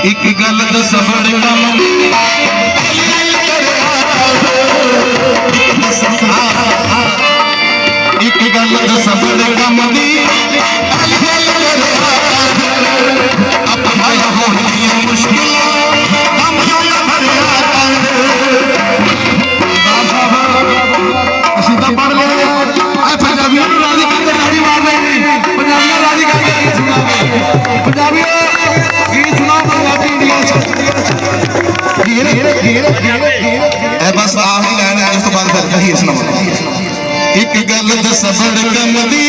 एक गल सफर कम एक गल सफर कम दी मुश्किल पढ़ लिया पंजाबियों राजी करके ताड़ी मार रही पंजाबियों राजी करके पंजाबियों गीत सुनाओ पंजाबी बस आखिरी लाइन है उस तो बाद फिर कही सुनाओ एक गल सबर कम दी